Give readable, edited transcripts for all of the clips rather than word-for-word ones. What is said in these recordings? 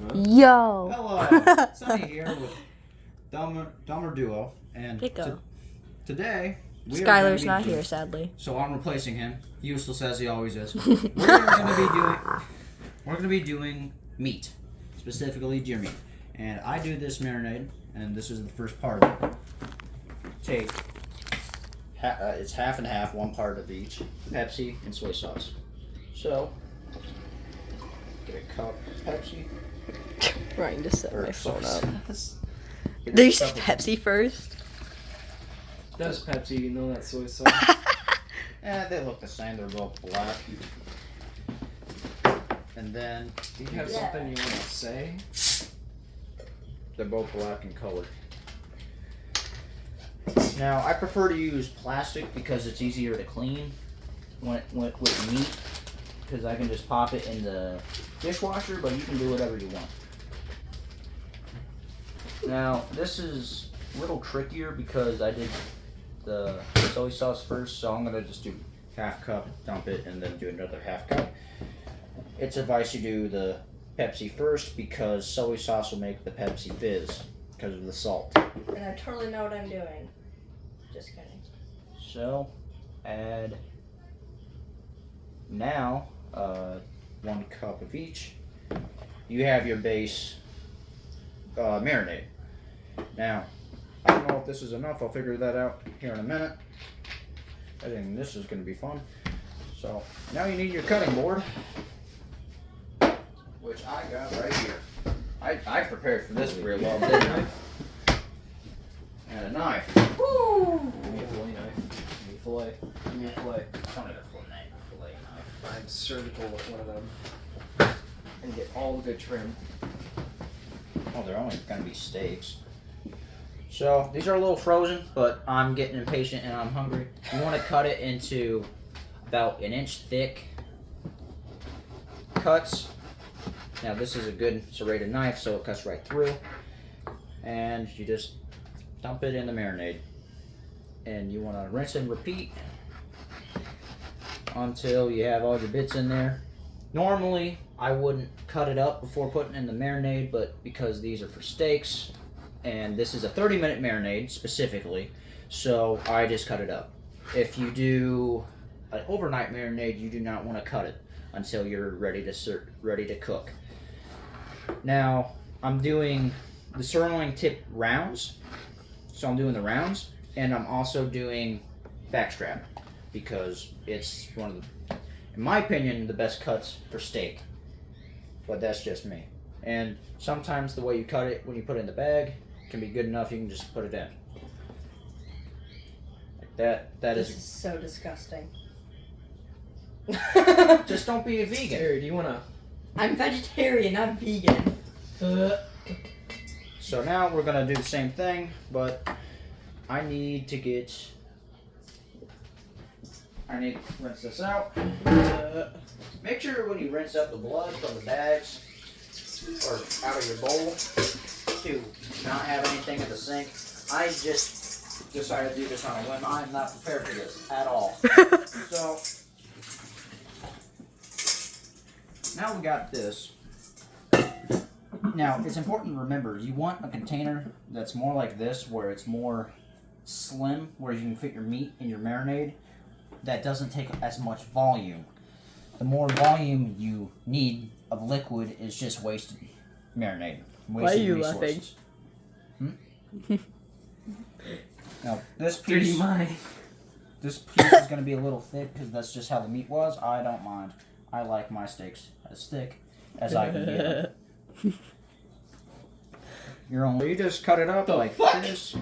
Huh? Yo. Hello, Sonny here with Dumber Duo, and today we are Skyler's gonna not be here, sadly. So I'm replacing him. He useless as he always is. We're gonna be doing meat, specifically deer meat, and I do this marinade, and this is the first part of it. Take it's half and half, one part of each, Pepsi and soy sauce. So get a cup of Pepsi. Ryan just set my phone up. Get Did you a say cup of- Pepsi first? That's Pepsi, you know that soy sauce. They look the same. They're both black. And then Do you have something you want to say? they're both black in color. Now, I prefer to use plastic because it's easier to clean with meat, because I can just pop it in the dishwasher, but you can do whatever you want. Now, this is a little trickier because I did the soy sauce first, so I'm going to just do half cup, dump it, and then do another half cup. It's advice you do the Pepsi first because soy sauce will make the Pepsi fizz because of the salt. And I totally know what I'm doing. Just kidding. So, add now 1 cup of each. You have your base marinade. Now, I don't know if this is enough. I'll figure that out here in a minute. I think this is going to be fun. So, now you need your cutting board, which I got right here. I prepared for this really well, didn't I? And a knife. Woo! Give me a fillet knife. Give me a fillet. Give me a fillet. Don't need a fillet knife. I'm surgical with one of them. And get all the good trim. Oh, they're only going to be steaks. So, these are a little frozen, but I'm getting impatient and I'm hungry. You want to cut it into about 1 inch thick cuts. Now, this is a good serrated knife, so it cuts right through. And you just dump it in the marinade. And you want to rinse and repeat until you have all your bits in there. Normally, I wouldn't cut it up before putting it in the marinade, but because these are for steaks, and this is a 30-minute marinade specifically, so I just cut it up. If you do an overnight marinade, you do not want to cut it until you're ready to cook. Now, I'm doing the sirloin tip rounds, so I'm doing the rounds, and I'm also doing backstrap because it's one of the, in my opinion, the best cuts for steak. But that's just me. And sometimes the way you cut it when you put it in the bag can be good enough. You can just put it in like that. This is so disgusting. Just don't be a vegan. Terry, do you want to... I'm vegetarian, not vegan. So now we're gonna do the same thing, but I need to rinse this out. Make sure when you rinse out the blood from the bags or out of your bowl to not have anything in the sink. I just decided to do this on a whim. I'm not prepared for this at all. So now we got this. Now, it's important to remember, you want a container that's more like this, where it's more slim, where you can fit your meat in your marinade, that doesn't take as much volume. The more volume you need of liquid is just wasted marinade. Why are you laughing? Now, this Dirty piece mind. is going to be a little thick, because that's just how the meat was. I don't mind. I like my steaks as thick as I can get them. You just cut it up like this.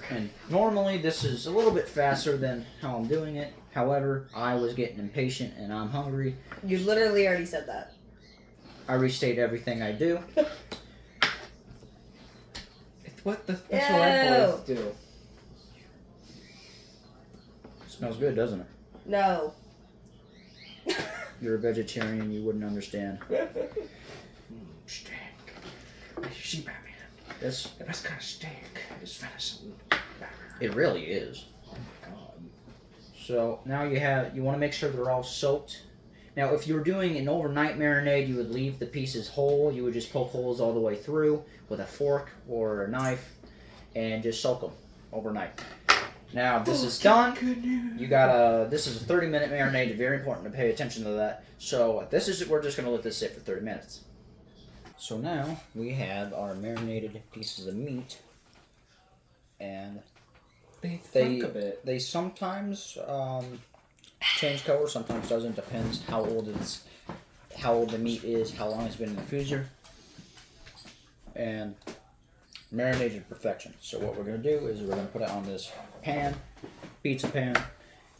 And normally this is a little bit faster than how I'm doing it. However, I was getting impatient and I'm hungry. You literally already said that. I restate everything I do. It's what the special ed boys do. Smells good, doesn't it? No. You're a vegetarian, you wouldn't understand. Steak. Sheep man. This, The best kind of steak is venison. it really is. Oh my god. So now you want to make sure they're all soaked, Now, if you were doing an overnight marinade, you would leave the pieces whole. You would just poke holes all the way through with a fork or a knife and just soak them overnight. Now, this is done. This is a 30-minute marinade. Very important to pay attention to that. So we're just going to let this sit for 30 minutes. So now we have our marinated pieces of meat, and they sometimes change color, sometimes doesn't. Depends how old the meat is, how long it's been in the freezer, and marinated to perfection. So what we're gonna do is we're gonna put it on this pan, pizza pan,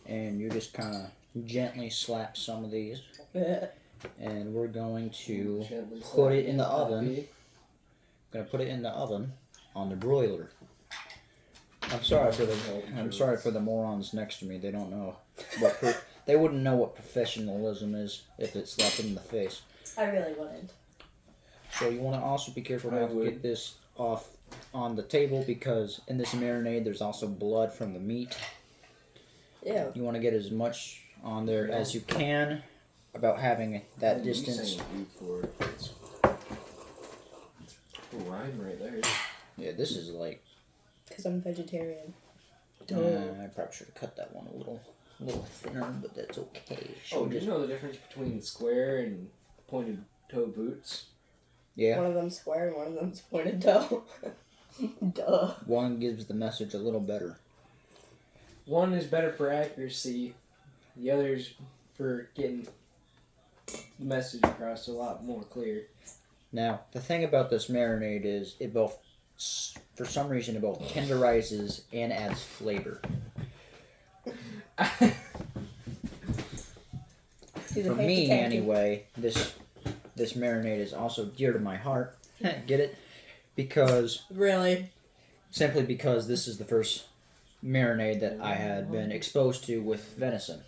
and you just kind of gently slap some of these, and we're going to put it in the oven. Gonna put it in the oven on the broiler. I'm sorry for the morons next to me. They don't know they wouldn't know what professionalism is if it's slapped in the face. I really wouldn't. So you want to also be careful not to get this off on the table, because in this marinade there's also blood from the meat. Yeah. You want to get as much on there as you can, about having that distance. Rhyme right there. Yeah, this is like. Because I'm vegetarian. I probably should have cut that one a little thinner, but that's okay. Do you know the difference between square and pointed toe boots? Yeah. One of them's square and one of them's pointed toe. Duh. One gives the message a little better. One is better for accuracy. The other's for getting the message across a lot more clear. Now, the thing about this marinade is for some reason, it both tenderizes and adds flavor. For me, anyway, this marinade is also dear to my heart. Get it? Simply because this is the first marinade that I had been exposed to with venison.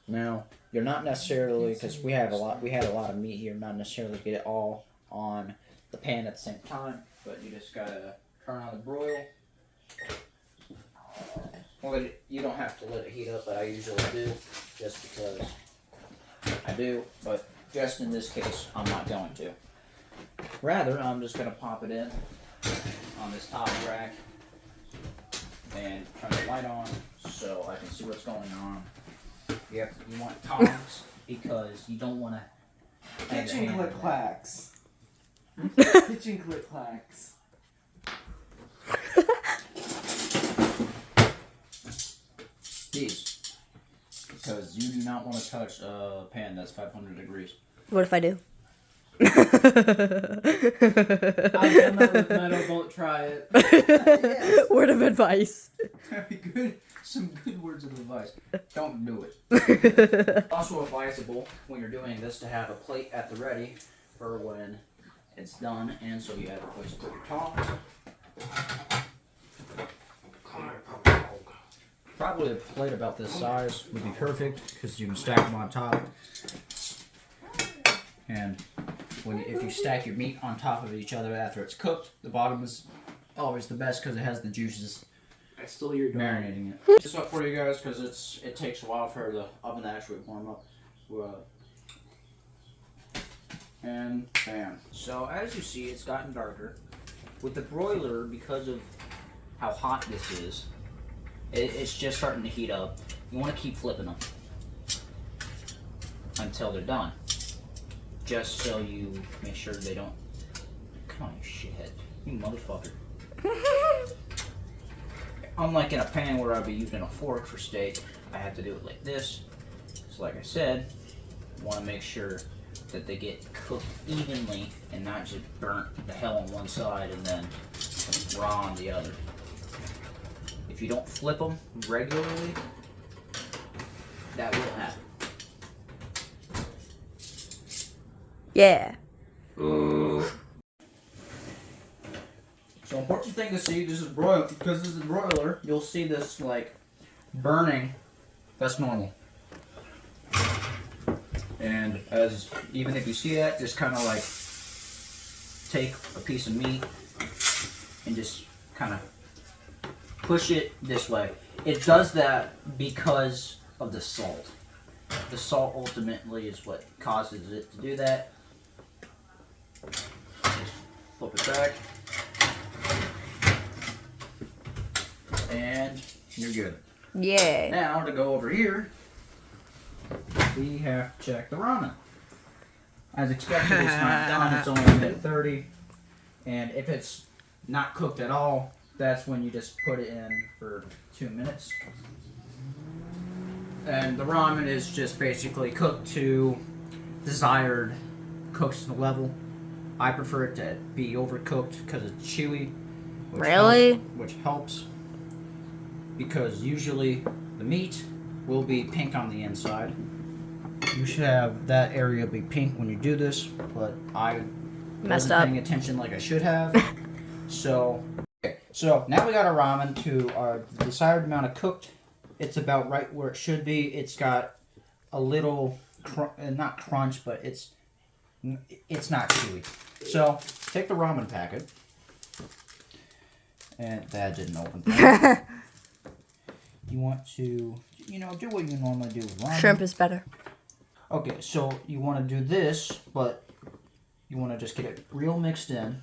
Now, you're not necessarily, because we had a lot of meat here, not necessarily get it all on the pan at the same time, but you just gotta turn on the broil. Well, you don't have to let it heat up, but I usually do, just because I do, but just in this case, I'm not going to. Rather, I'm just gonna pop it in on this top rack and turn the light on so I can see what's going on. You want tongs because you don't want to. Kitchen click clacks. Kitchen click clacks. These, because you do not want to touch a pan that's 500 degrees. What if I do? I've done that with metal, don't try it. Yes. Word of advice. Some good words of advice. Don't do it. Also advisable when you're doing this to have a plate at the ready for when it's done, and so you have a place to put your tongs. Probably a plate about this size would be perfect because you can stack them on top. And if you stack your meat on top of each other after it's cooked, the bottom is always the best because it has the juices. I stole your dog. Marinating it. This up for you guys because it takes a while for the oven to actually warm up. And bam. So as you see, it's gotten darker. With the broiler, because of how hot this is, it's just starting to heat up. You want to keep flipping them until they're done. Just so you make sure they don't. Come on, you shithead. You motherfucker. Unlike in a pan where I'd be using a fork for steak, I have to do it like this. So like I said, you want to make sure that they get cooked evenly and not just burnt the hell on one side and then raw on the other. If you don't flip them regularly, that will happen. Yeah. So important thing to see, this is broiler, because this is broiler, you'll see this like burning. That's normal. And even if you see that, just kind of like take a piece of meat and just kind of push it this way. It does that because of the salt. the salt ultimately is what causes it to do that. Just flip it back. And you're good. Yeah. Now to go over here, we have to check the ramen. As expected, it's not done. It's only at 30. And if it's not cooked at all, that's when you just put it in for 2 minutes. And the ramen is just basically cooked to desired cooked level. I prefer it to be overcooked because it's chewy. Really? Which helps. Because usually the meat will be pink on the inside. You should have that area be pink when you do this, but I Messed wasn't up. paying attention like I should have. So now we got our ramen to our desired amount of cooked. It's about right where it should be. It's got a little, not crunch, but it's not chewy. So take the ramen packet, and that didn't open. You want to, do what you normally do with ramen. Shrimp is better. Okay, so you want to do this, but you want to just get it real mixed in.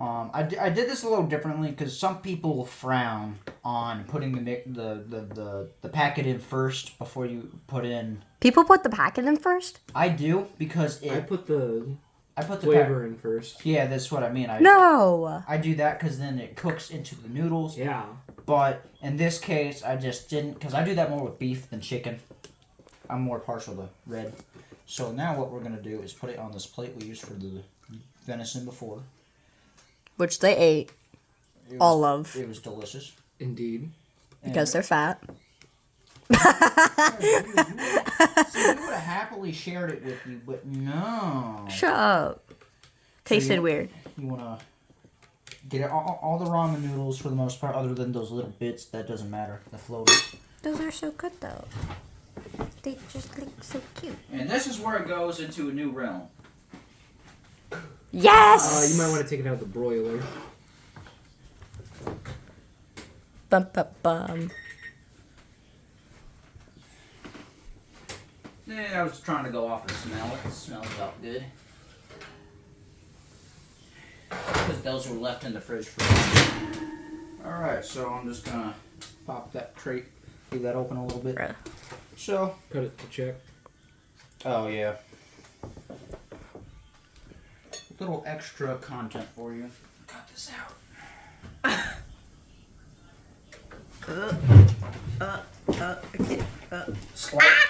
I did this a little differently because some people frown on putting the packet in first before you put in. People put the packet in first? I do because I put the the flavor in first. Yeah, that's what I mean. No. I do that because then it cooks into the noodles. Yeah. But in this case, I just didn't, because I do that more with beef than chicken. I'm more partial to red. So now what we're going to do is put it on this plate we used for the venison before. Which they ate all of. It was delicious. Indeed. Because they're fat. See, we would have happily shared it with you, but no. Shut up. Tasted weird. You want to get it, all the ramen noodles for the most part, other than those little bits, that doesn't matter. The floaters. Those are so good though. They just look so cute. And this is where it goes into a new realm. Yes! You might want to take it out of the broiler. Bum, bum, bum. Yeah, I was trying to go off the smell. It smells about good. Because those were left in the fridge for me. Alright, so I'm just gonna pop that crate, leave that open a little bit. Bruh. So, Cut it to check. oh yeah. A little extra content for you. Cut this out. Okay.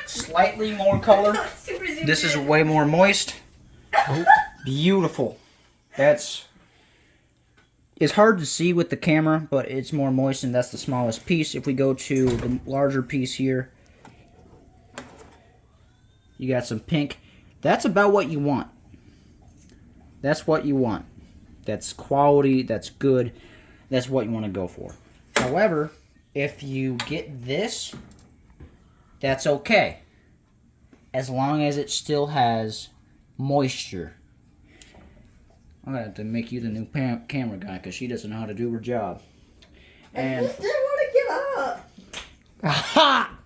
Slightly more color. This is way more moist. Beautiful. It's hard to see with the camera, but it's more moist, and that's the smallest piece. If we go to the larger piece here, you got some pink. That's about what you want. That's what you want. That's quality. That's good. That's what you want to go for. However, if you get this, that's okay. As long as it still has moisture. I'm going to have to make you the new camera guy because she doesn't know how to do her job. And I just didn't want to get up. aha!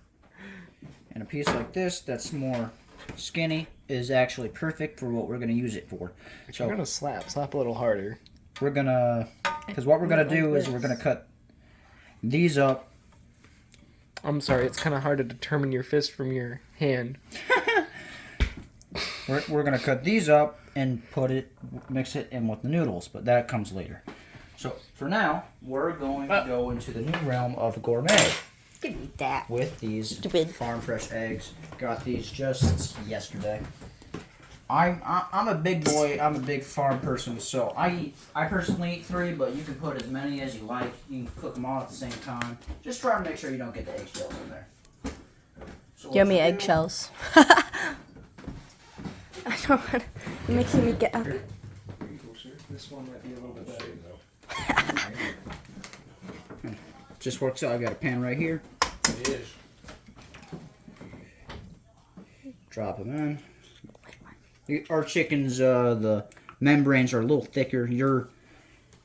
And a piece like this that's more skinny is actually perfect for what we're going to use it for. So You're gonna slap a little harder. we're going to, because what we're going to do is we're going to cut these up. I'm sorry, it's kind of hard to determine your fist from your hand. We're going to cut these up and mix it in with the noodles, but that comes later. So for now, we're going to go into the new realm of gourmet Give me that. with these Stupid. farm fresh eggs. Got these just yesterday. I'm a big boy. I'm a big farm person, so I personally eat 3, but you can put as many as you like. You can cook them all at the same time. Just try to make sure you don't get the eggshells in there. So what Yummy you do- eggshells. I don't want to. You're making me get up. This one might be a little bit better. Just works out. I got a pan right here. It is. Drop them in. Our chickens, the membranes are a little thicker. Your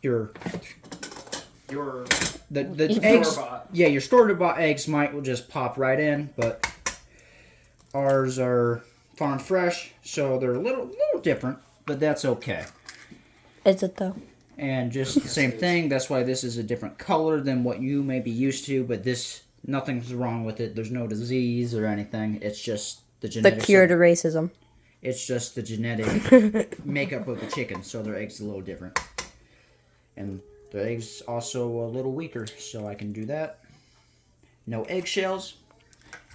eggs, Store-bought. yeah, your store-bought eggs will just pop right in, but Ours are farm fresh, so they're a little different, but that's okay. Is it though? And just the same thing. That's why this is a different color than what you may be used to. But this, nothing's wrong with it. There's no disease or anything. It's just the The genetic. cure to racism. It's just the genetic makeup of the chicken, so their eggs are a little different. And the eggs also a little weaker, so I can do that. No eggshells.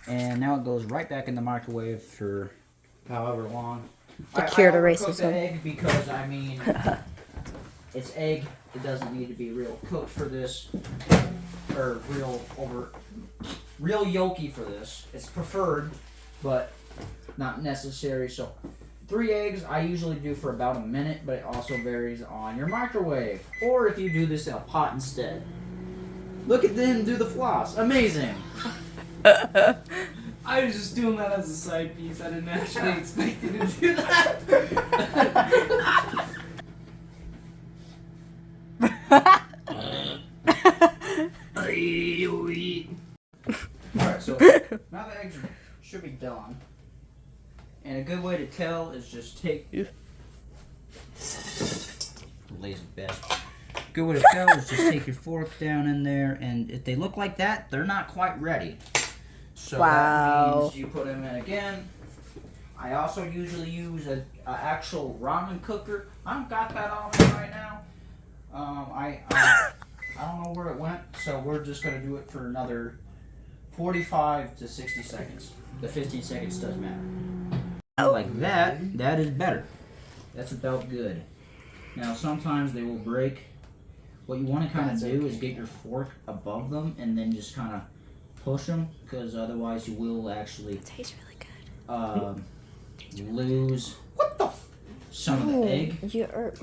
And now it goes right back in the microwave for however long. The cure to I overcook racism. the egg because, I mean, it's egg. It doesn't need to be real cooked for this. Or real yolky for this. It's preferred, but not necessary. So 3 eggs I usually do for about a minute, but it also varies on your microwave. Or if you do this in a pot instead. Look at them do the floss. Amazing. I was just doing that as a side piece. I didn't actually expect you to do that. Alright, so now the eggs should be done. And a good way to tell is just take... Lazy best. Good way to tell is just take your fork down in there, and if they look like that, they're not quite ready. So that Wow. means you put them in again. I also usually use a actual ramen cooker. I don't got that on me right now. I don't know where it went, so we're just gonna do it for another 45 to 60 seconds. The 15 seconds doesn't matter. Like that, that is better. That's about good. Now sometimes they will break. What you want to kind of do is get your fork above them and then just kind of push them, because otherwise you will actually It tastes really good. lose some of the egg. You're...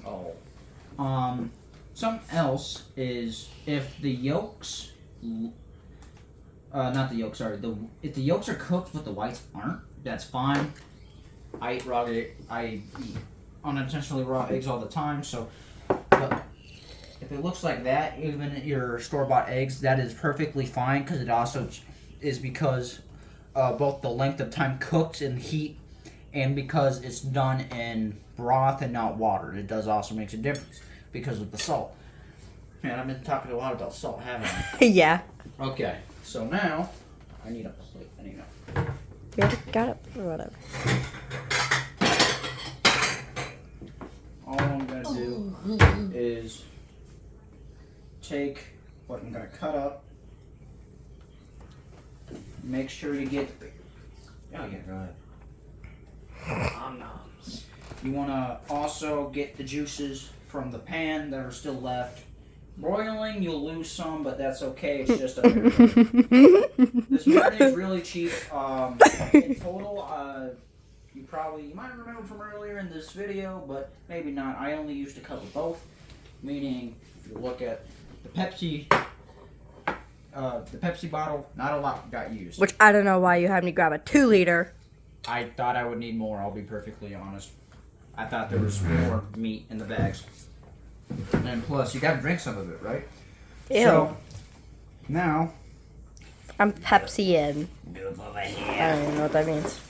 Something else is if the yolks, not the yolks, sorry. If the yolks are cooked but the whites aren't, that's fine. I eat unintentionally raw eggs all the time, so. But if it looks like that, even your store-bought eggs, that is perfectly fine, because it also is because both the length of time cooked in heat and because it's done in broth and not water. It does also makes a difference because of the salt. Man, I've been talking a lot about salt, haven't I? Yeah. Okay, so now I need a plate. I need a... We already got it. Or whatever. All I'm gonna do is take what I'm gonna cut up. Make sure you get. Oh yeah, go ahead. You wanna also get the juices from the pan that are still left. Broiling, you'll lose some, but that's okay. It's just a. This marinade's really cheap. In total, you might remember from earlier in this video, but maybe not. I only used a cup of both, meaning if you look at the Pepsi bottle, not a lot got used. Which I don't know why you had me grab a 2-liter. I thought I would need more. I'll be perfectly honest. I thought there was more meat in the bags, and plus you got to drink some of it, right? Ew. So now I'm Pepsi in. I don't even know what that means.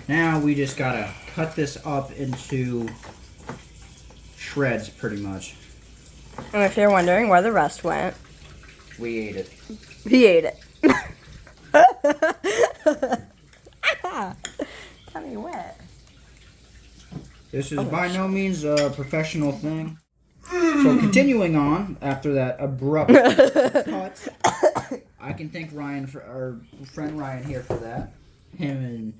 Now we just gotta cut this up into shreds, pretty much. And if you're wondering where the rest went, We ate it. he ate it. Got me wet. This is by no means a professional thing. So continuing on after that abrupt cut, I can thank Ryan for our friend Ryan here for that. Him and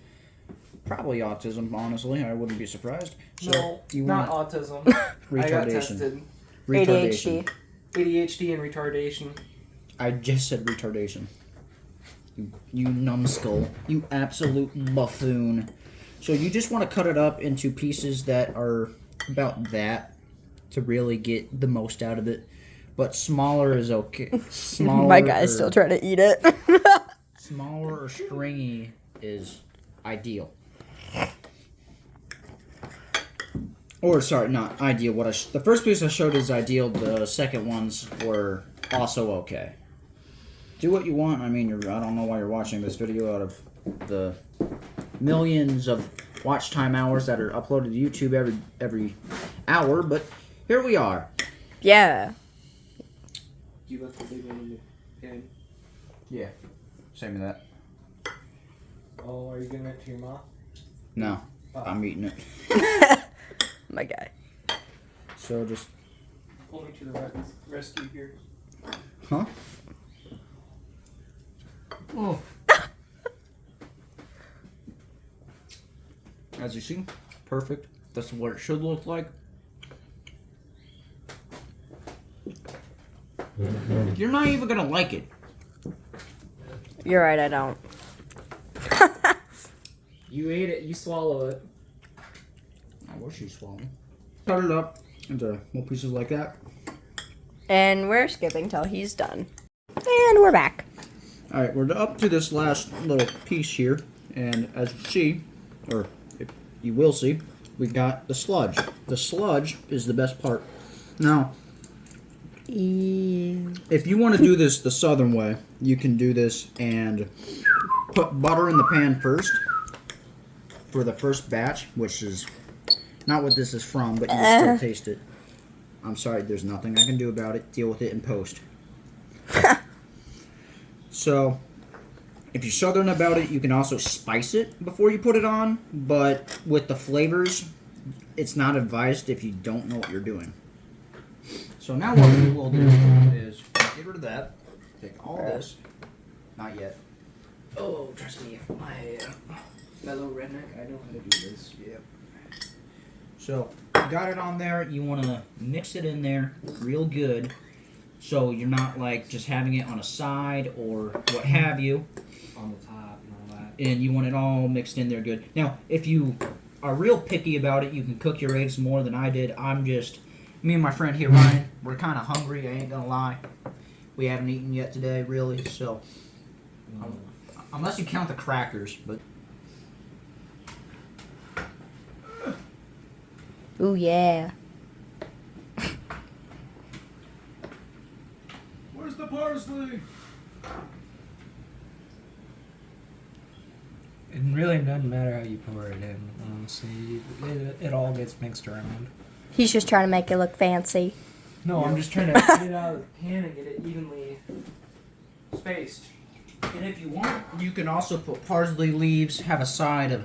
probably autism. Honestly, I wouldn't be surprised. So No, you not want autism. I got retardation? tested. Retardation. ADHD and retardation. I just said retardation. You numbskull. You absolute buffoon. So you just want to cut it up into pieces that are about that to really get the most out of it. But smaller is okay. Smaller My guy's still trying to eat it. Smaller or stringy is ideal. Or sorry, not ideal. The first piece I showed is ideal. The second ones were also okay. do what you want. I mean, I don't know why you're watching this video out of the millions of watch time hours that are uploaded to YouTube every hour, but here we are. Yeah. You left the big one in the pan. Yeah, same with that. Oh, are you giving that to your mom? No, I'm eating it. My guy. So just... Pull me to the rescue here. Huh? Oh. As you see, perfect. That's what it should look like. You're not even gonna like it. You're right, I don't. You ate it, you swallow it. I wish you swallowed. Cut it up into little pieces like that. And we're skipping till he's done. And we're back. Alright, we're up to this last little piece here. And as you see, or if you will see, we got the sludge. The sludge is the best part. Now, if you want to do this the southern way, you can do this and put butter in the pan first for the first batch, which is not what this is from, but you can still taste it. I'm sorry, there's nothing I can do about it. Deal with it in post. So, if you're southern about it, you can also spice it before you put it on, but with the flavors, it's not advised if you don't know what you're doing. So now what we will do is get rid of that, take all this, not yet. Oh, trust me, my fellow redneck, I know how to do this. Yep. So, you got it on there, you want to mix it in there real good, so you're not like just having it on a side or what have you. On the top and all that. And you want it all mixed in there good. Now, if you are real picky about it, you can cook your eggs more than I did. Me and my friend here, Ryan, we're kind of hungry, I ain't gonna lie. We haven't eaten yet today, really, so. Unless you count the crackers, but. Ooh, yeah. Where's the parsley? It really doesn't matter how you pour it in, honestly. It all gets mixed around. He's just trying to make it look fancy. No, I'm just trying to get it out of the pan and get it evenly spaced. And if you want, you can also put parsley leaves, have a side of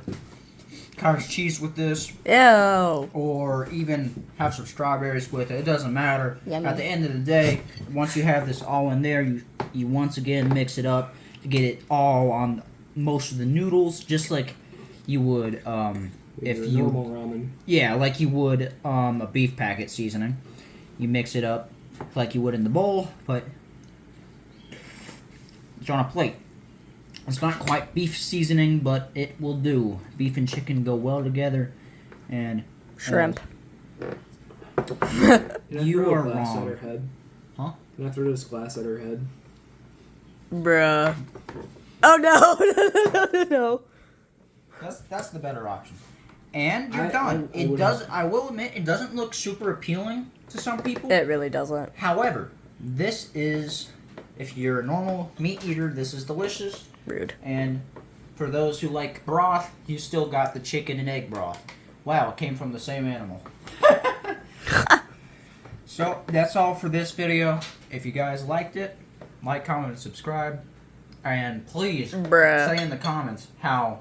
cottage cheese with this, Ew. or even have some strawberries with it. It doesn't matter. Yummy. At the end of the day, once you have this all in there, you once again mix it up to get it all on most of the noodles, just like you would if you normal ramen. Yeah, like you would a beef packet seasoning. You mix it up like you would in the bowl, but it's on a plate. It's not quite beef seasoning, but it will do. Beef and chicken go well together, and Shrimp. Can I You throw are a glass wrong. at her head? Huh? Can I throw this glass at her head? Bruh. Oh no, no. That's the better option. And you're I done. It wouldn't- does. I will admit, it doesn't look super appealing to some people. It really doesn't. However, this is, if you're a normal meat eater, this is delicious. Rude. And for those who like broth, you still got the chicken and egg broth. Wow, it came from the same animal. So, that's all for this video. If you guys liked it, like, comment, and subscribe. And please Bruh. say in the comments how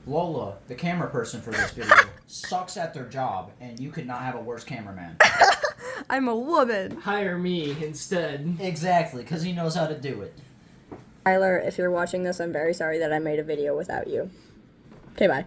Lola, the camera person for this video, sucks at their job, and you could not have a worse cameraman. I'm a woman. Hire me instead. Exactly, because he knows how to do it. Tyler, if you're watching this, I'm very sorry that I made a video without you. Okay, bye.